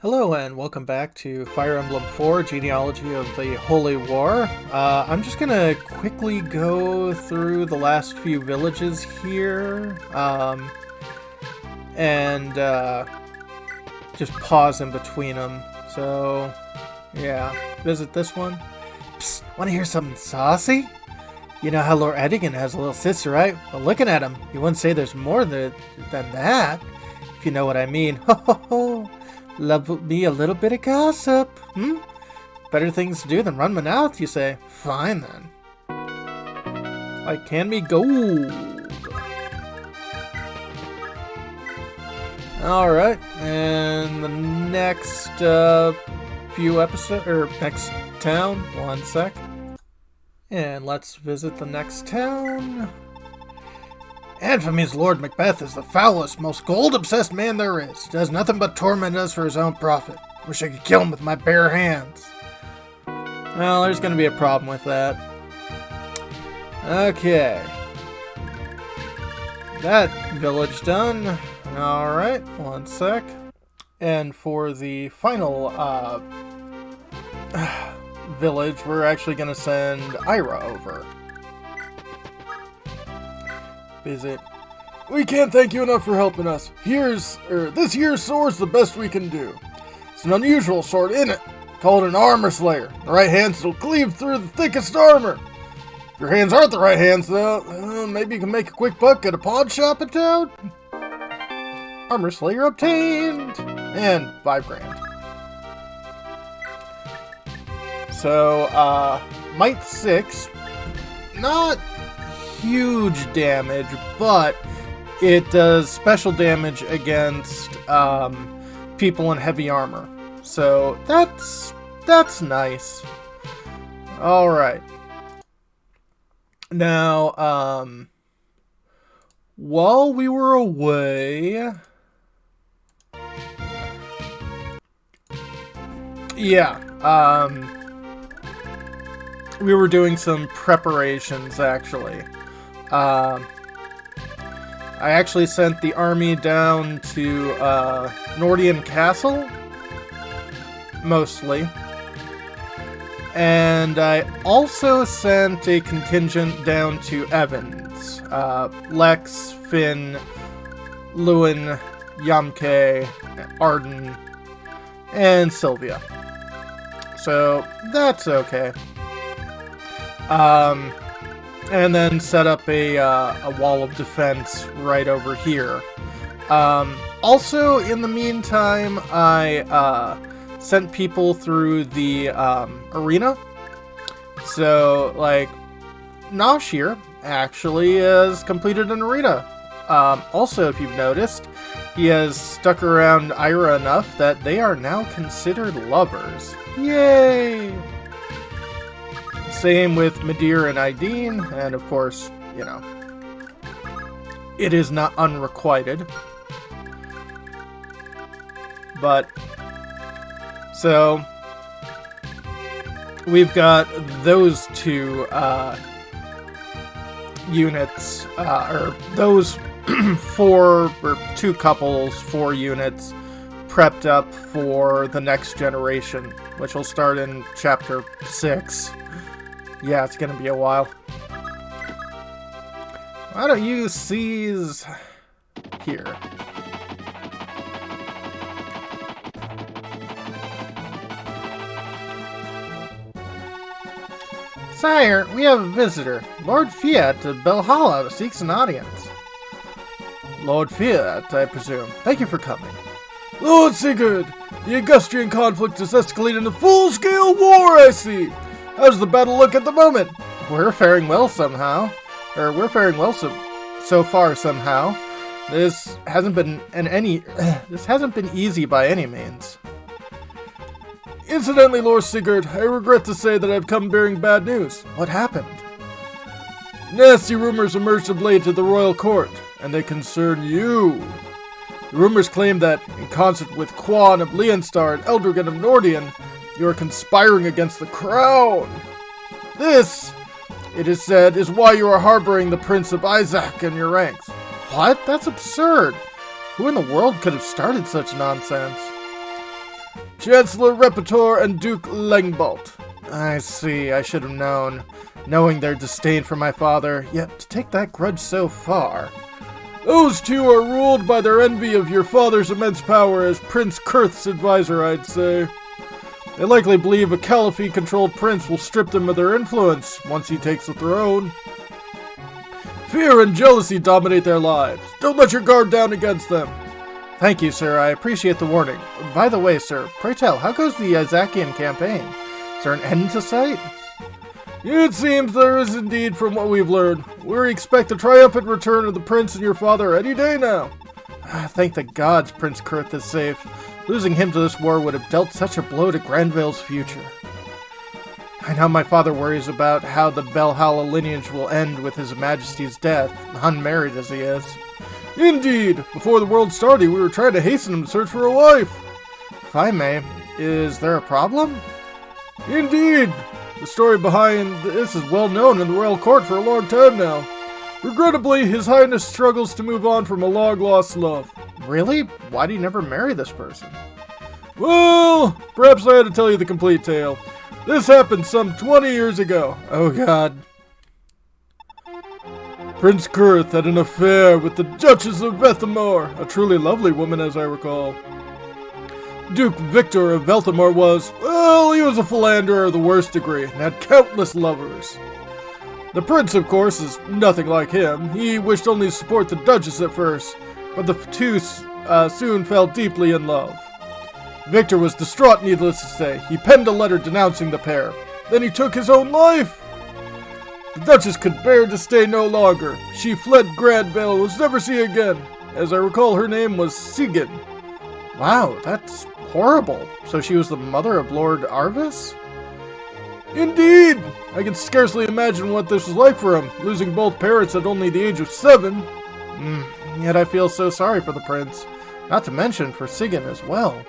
Hello and welcome back to Fire Emblem 4, Genealogy of the Holy War. I'm just gonna quickly go through the last few villages here, and just pause in between them. So, yeah, visit this one. Psst, wanna hear something saucy? You know how Lord Edigan has a little sister, right? Well, looking at him, you wouldn't say there's more than that, if you know what I mean. Ho ho ho! Love me a little bit of gossip, Better things to do than run my mouth, you say? Fine then. Like can me gold. Alright, and the next few episodes, or next town, one sec. And let's visit the next town. Anthony's Lord Macbeth is the foulest, most gold-obsessed man there is. He does nothing but torment us for his own profit. Wish I could kill him with my bare hands. Well, there's going to be a problem with that. Okay. That village done. Alright, one sec. And for the final village, we're actually going to send Ira over. Visit. We can't thank you enough for helping us. This year's sword's the best we can do. It's an unusual sword, isn't it? Called an armor slayer. The right hands will cleave through the thickest armor. If your hands aren't the right hands, though, maybe you can make a quick buck at a pawn shop in town. Armor slayer obtained, and 5 grand. So, might 6, not huge damage, but it does special damage against people in heavy armor. So that's nice. Alright. Now, while we were away... we were doing some preparations, actually. I actually sent the army down to Nordian Castle, mostly. And I also sent a contingent down to Evans. Lex, Finn, Lewin, Yamke, Arden, and Sylvia. So, that's okay. And then set up a wall of defense right over here. Also, in the meantime, I sent people through the arena. So, like, Nosh here actually has completed an arena. Also, if you've noticed, he has stuck around Ira enough that they are now considered lovers. Yay! Same with Madir and Ideen, and of course, you know, it is not unrequited. But, so, we've got those two units, or those 2 couples, 4 units, prepped up for the next generation, which will start in Chapter 6. Yeah, it's gonna be a while. Why don't you seize here? Sire, we have a visitor. Lord Fiat of Belhala seeks an audience. Lord Fiat, I presume. Thank you for coming. Lord Sigurd, the Augustrian conflict has escalated into full-scale war, I see. How's the battle look at the moment? We're faring well somehow. We're faring well so far somehow. This hasn't been easy by any means. Incidentally, Lord Sigurd, I regret to say that I've come bearing bad news. What happened? Nasty rumors emerged of late at the royal court, and they concern you. The rumors claim that, in concert with Quan of Leonstar and Eldrigan of Nordian, you are conspiring against the crown. This, it is said, is why you are harboring the Prince of Isaac in your ranks. What? That's absurd. Who in the world could have started such nonsense? Chancellor Repertor and Duke Langbolt. I see, I should have known. Knowing their disdain for my father, yet to take that grudge so far. Those two are ruled by their envy of your father's immense power as Prince Kurth's advisor, I'd say. They likely believe a Caliphate-controlled prince will strip them of their influence once he takes the throne. Fear and jealousy dominate their lives. Don't let your guard down against them. Thank you, sir. I appreciate the warning. By the way, sir, pray tell, how goes the Zakian campaign? Is there an end to sight? It seems there is indeed from what we've learned. We expect the triumphant return of the prince and your father any day now. Thank the gods Prince Kurth is safe. Losing him to this war would have dealt such a blow to Granville's future. I know my father worries about how the Belhalla lineage will end with his majesty's death, unmarried as he is. Indeed, before the world started, we were trying to hasten him to search for a wife. If I may, is there a problem? Indeed. The story behind this is well known in the royal court for a long time now. Regrettably, His Highness struggles to move on from a long-lost love. Really? Why do you never marry this person? Well, perhaps I had to tell you the complete tale. This happened some 20 years ago. Oh god. Prince Kurth had an affair with the Duchess of Vethamore, a truly lovely woman as I recall. Duke Victor of Velthamore was, well, he was a philanderer of the worst degree and had countless lovers. The prince, of course, is nothing like him. He wished only to support the Duchess at first, but the two soon fell deeply in love. Victor was distraught, needless to say. He penned a letter denouncing the pair. Then he took his own life. The Duchess could bear to stay no longer. She fled Granville and was never seen again. As I recall, her name was Sigyn. Wow, that's horrible. So she was the mother of Lord Arvis? Indeed! I can scarcely imagine what this was like for him, losing both parents at only the age of 7. Yet I feel so sorry for the prince. Not to mention for Sigyn as well.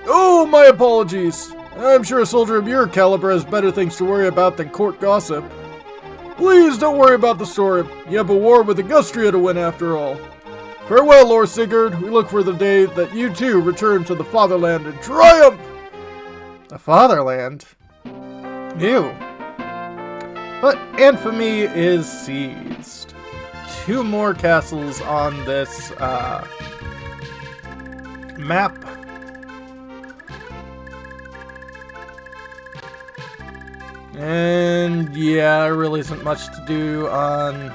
Oh, my apologies. I'm sure a soldier of your caliber has better things to worry about than court gossip. Please don't worry about the story. You have a war with Augustria to win after all. Farewell, Lord Sigurd. We look for the day that you too return to the fatherland in triumph! The fatherland? Ew. But infamy is seized. 2 more castles on this map. And yeah, there really isn't much to do on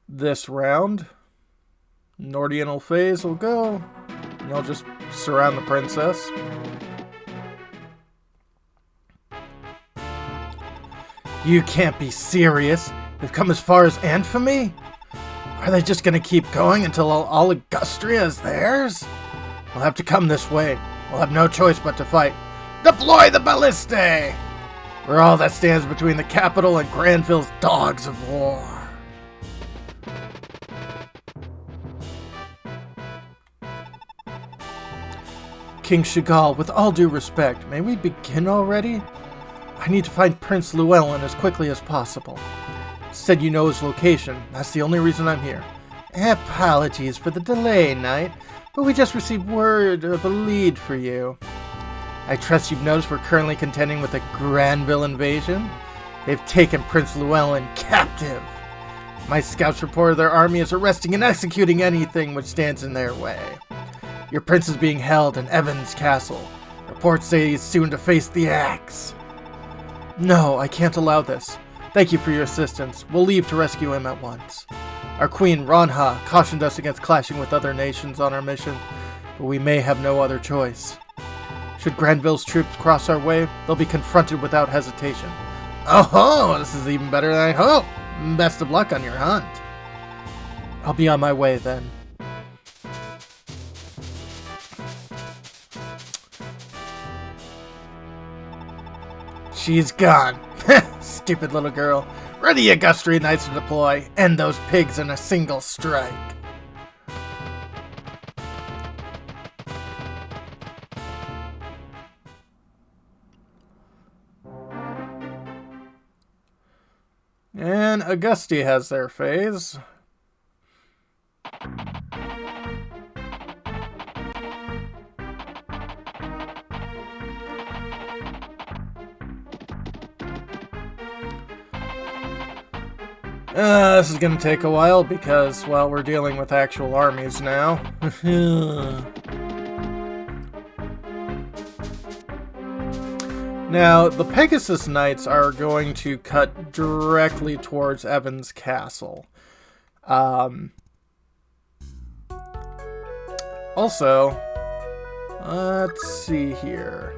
this round. Nordianal phase will go. And I'll just surround the princess. You can't be serious. They've come as far as infamy? Are they just gonna keep going until all Augustria is theirs? We'll have to come this way. We'll have no choice but to fight. Deploy the ballistae! We're all that stands between the capital and Granville's dogs of war. King Chagall, with all due respect, may we begin already? I need to find Prince Llewellyn as quickly as possible. Said you know his location. That's the only reason I'm here. Apologies for the delay, Knight, but we just received word of a lead for you. I trust you've noticed we're currently contending with a Granville invasion. They've taken Prince Llewellyn captive. My scouts report their army is arresting and executing anything which stands in their way. Your prince is being held in Evans Castle. Reports say he's soon to face the axe. No, I can't allow this. Thank you for your assistance. We'll leave to rescue him at once. Our queen, Ronha, cautioned us against clashing with other nations on our mission, but we may have no other choice. Should Granville's troops cross our way, they'll be confronted without hesitation. Oh, this is even better than I hoped. Best of luck on your hunt. I'll be on my way then. She's gone. Stupid little girl. Ready, Augustria Knights to deploy. End those pigs in a single strike. And Augustia has their phase. This is gonna take a while because, well, we're dealing with actual armies now. Now, the Pegasus Knights are going to cut directly towards Evan's castle. Also, let's see here.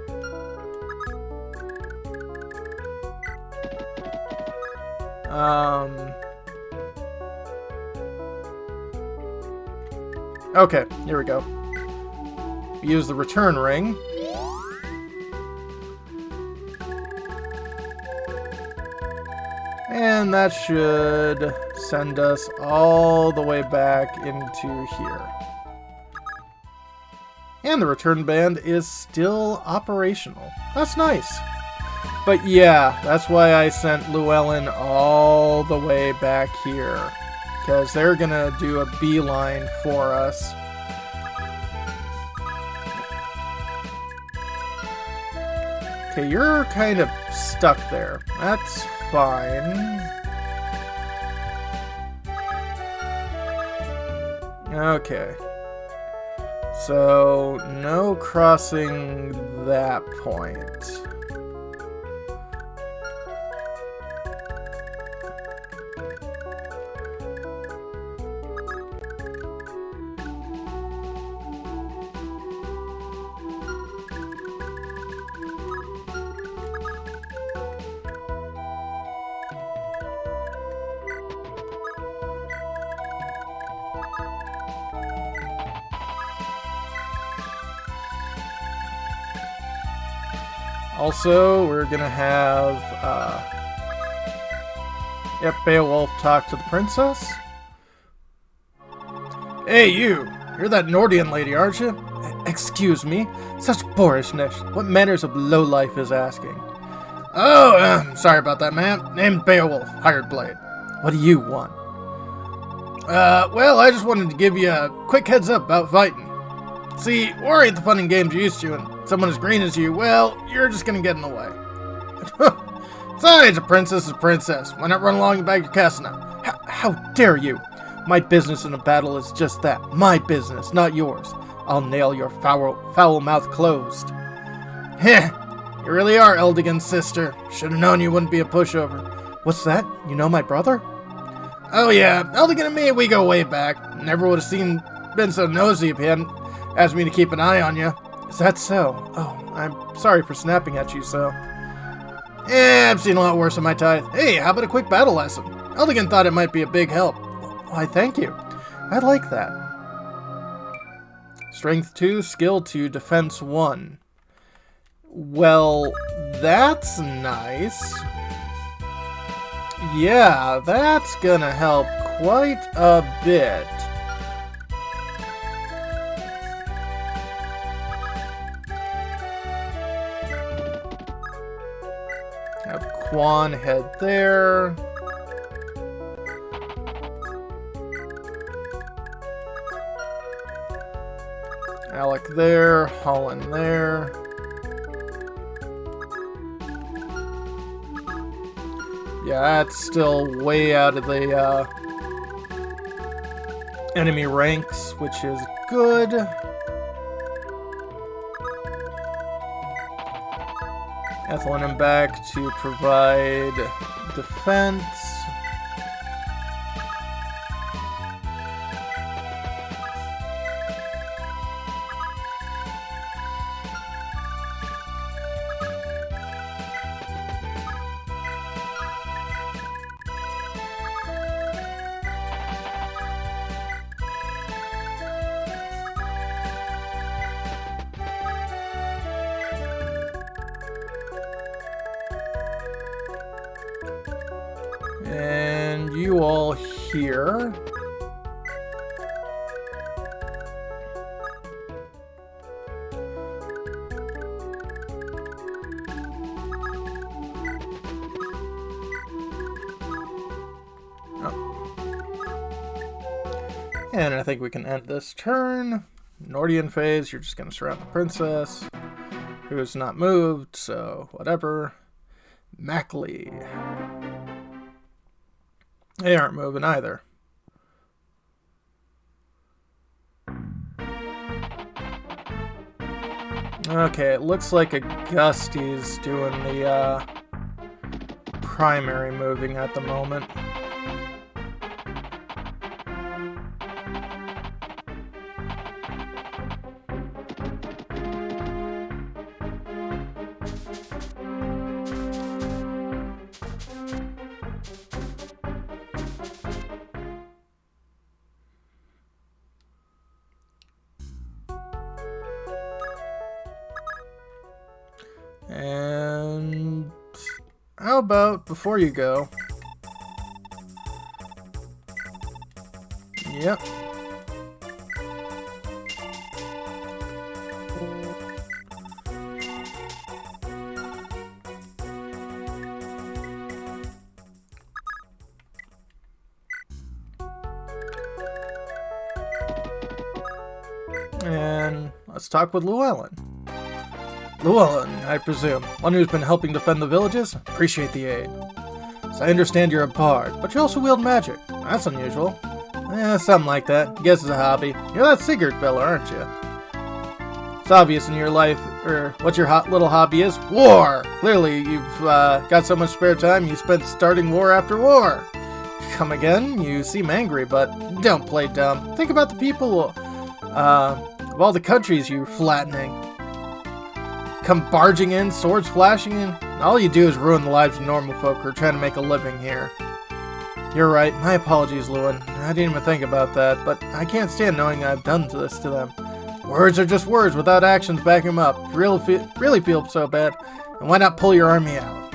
Okay, here we go. Use the return ring. And that should send us all the way back into here. And the return band is still operational. That's nice. But yeah, that's why I sent Llewellyn all the way back here. Because they're gonna do a beeline for us. Okay, you're kind of stuck there. That's fine. Okay. So, no crossing that point. Also, we're gonna have, Beowulf talk to the princess. Hey, you're that Nordian lady, aren't you? Excuse me? Such boorishness. What manners of lowlife is asking? Oh, sorry about that, ma'am. Name's Beowulf, hired blade. What do you want? Well, I just wanted to give you a quick heads up about fighting. See, war ain't the fun and games you used to, and someone as green as you, well, you're just gonna get in the way. Besides, a princess is a princess. Why not run along and bag your castle now? How dare you? My business in a battle is just that. My business, not yours. I'll nail your foul mouth closed. Heh, you really are Eldigan's sister. Should've known you wouldn't be a pushover. What's that? You know my brother? Oh yeah, Eldigan and me, we go way back. Never would have been so nosy if he hadn't asked me to keep an eye on you. Is that so? Oh, I'm sorry for snapping at you so. I've seen a lot worse in my time. Hey, how about a quick battle lesson? Eldigan thought it might be a big help. Why, thank you. I like that. Strength 2, Skill 2, Defense 1. Well, that's nice. Yeah, that's gonna help quite a bit. Have Quan head there. Alec there, Holland there. Yeah, that's still way out of the enemy ranks, which is good. Ethelyn him back to provide defense. And you all here. And I think we can end this turn. Nordian phase, you're just going to surround the princess, who is not moved, so whatever. Mackley. They aren't moving either. Okay, it looks like Augusti's doing the primary moving at the moment. And how about before you go? Yep. And let's talk with Llewellyn. Llewellyn, I presume. One who's been helping defend the villages? Appreciate the aid. So I understand you're a bard, but you also wield magic. That's unusual. Something like that. Guess it's a hobby. You're that Sigurd fella, aren't you? It's obvious in your life, or what your little hobby is. War! Clearly, you've got so much spare time you spent starting war after war. Come again? You seem angry, but don't play dumb. Think about the people of all the countries you're flattening. Come barging in, swords flashing in. All you do is ruin the lives of normal folk who are trying to make a living here. You're right. My apologies, Llewellyn. I didn't even think about that, but I can't stand knowing I've done this to them. Words are just words without actions backing them up. If you really feel so bad, then why not pull your army out?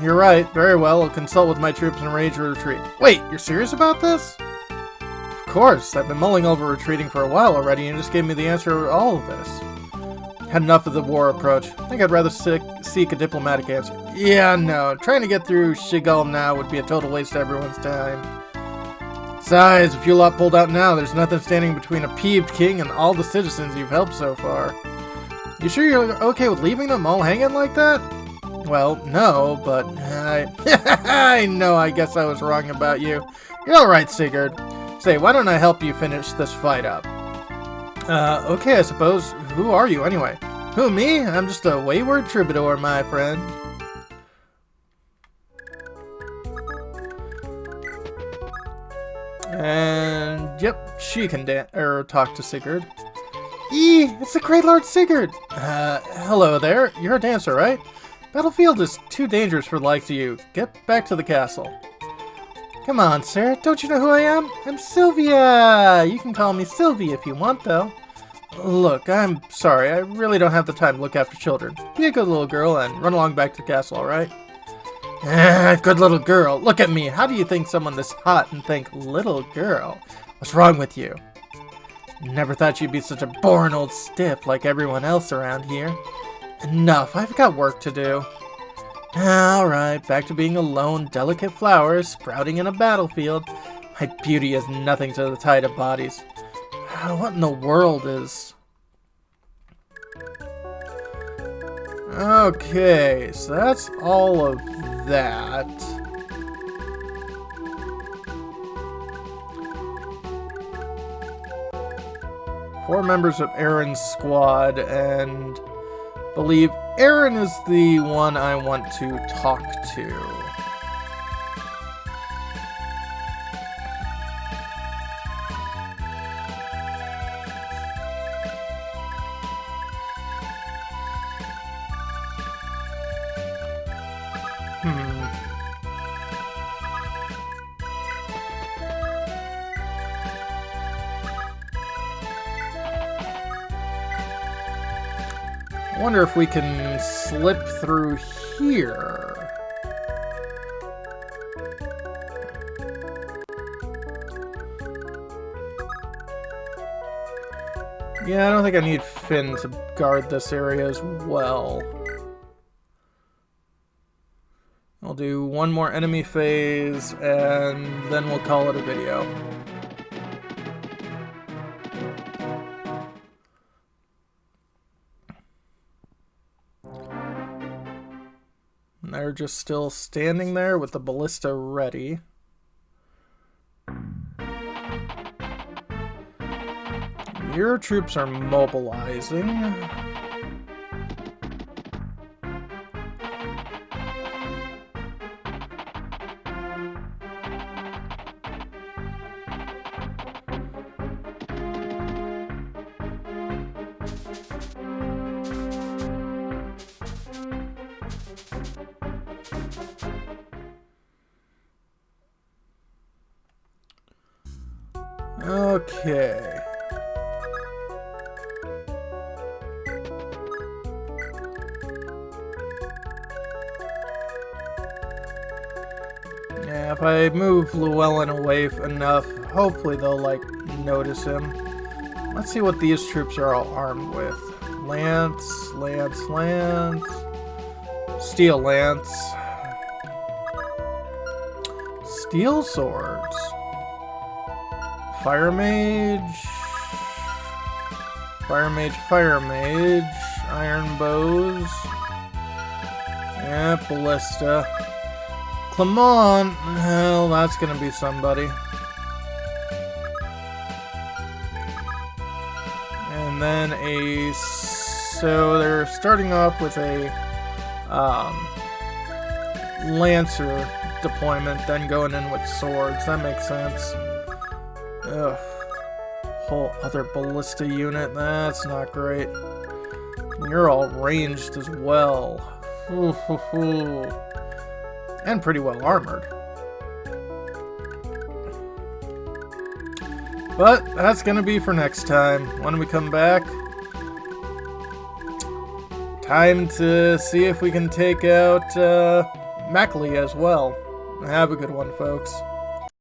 You're right. Very well. I'll consult with my troops and arrange a retreat. Wait, you're serious about this? Of course. I've been mulling over retreating for a while already, and you just gave me the answer to all of this. Had enough of the war approach. I think I'd rather seek a diplomatic answer. Yeah, no. Trying to get through Shigulm now would be a total waste of everyone's time. Besides, if you lot pulled out now, there's nothing standing between a peeved king and all the citizens you've helped so far. You sure you're okay with leaving them all hanging like that? Well, no, but I know I guess I was wrong about you. You're alright, Sigurd. Say, why don't I help you finish this fight up? Okay, I suppose. Who are you, anyway? Who, me? I'm just a wayward troubadour, my friend. And, yep, she can talk to Sigurd. It's the Great Lord Sigurd! Hello there. You're a dancer, right? Battlefield is too dangerous for the likes of you. Get back to the castle. Come on, sir. Don't you know who I am? I'm Sylvia! You can call me Sylvie if you want, though. Look, I'm sorry. I really don't have the time to look after children. Be a good little girl and run along back to the castle, alright? Good little girl. Look at me. How do you think someone this hot and think, little girl? What's wrong with you? Never thought you'd be such a boring old stiff like everyone else around here. Enough. I've got work to do. Alright, back to being a lone, delicate flower sprouting in a battlefield. My beauty is nothing to the tide of bodies. What in the world is... Okay, so that's all of that. Four members of Aaron's squad, and believe Aaron is the one I want to talk to. I wonder if we can slip through here. Yeah, I don't think I need Finn to guard this area as well. I'll do one more enemy phase, and then we'll call it a video. And they're just still standing there with the ballista ready. Your troops are mobilizing. Okay. Yeah, if I move Llewellyn away enough, hopefully they'll, like, notice him. Let's see what these troops are all armed with. Lance, lance, lance. Steel lance. Steel swords. Fire mage. Fire mage, fire mage. Iron bows. Yeah, ballista. Clement. Hell, that's gonna be somebody. And then so they're starting off with a Lancer deployment, then going in with swords. That makes sense. Ugh. Whole other ballista unit. That's not great. You're all ranged as well. Ooh, hoo, hoo. And pretty well armored. But that's gonna be for next time. When we come back, time to see if we can take out Mackley as well. Have a good one, folks.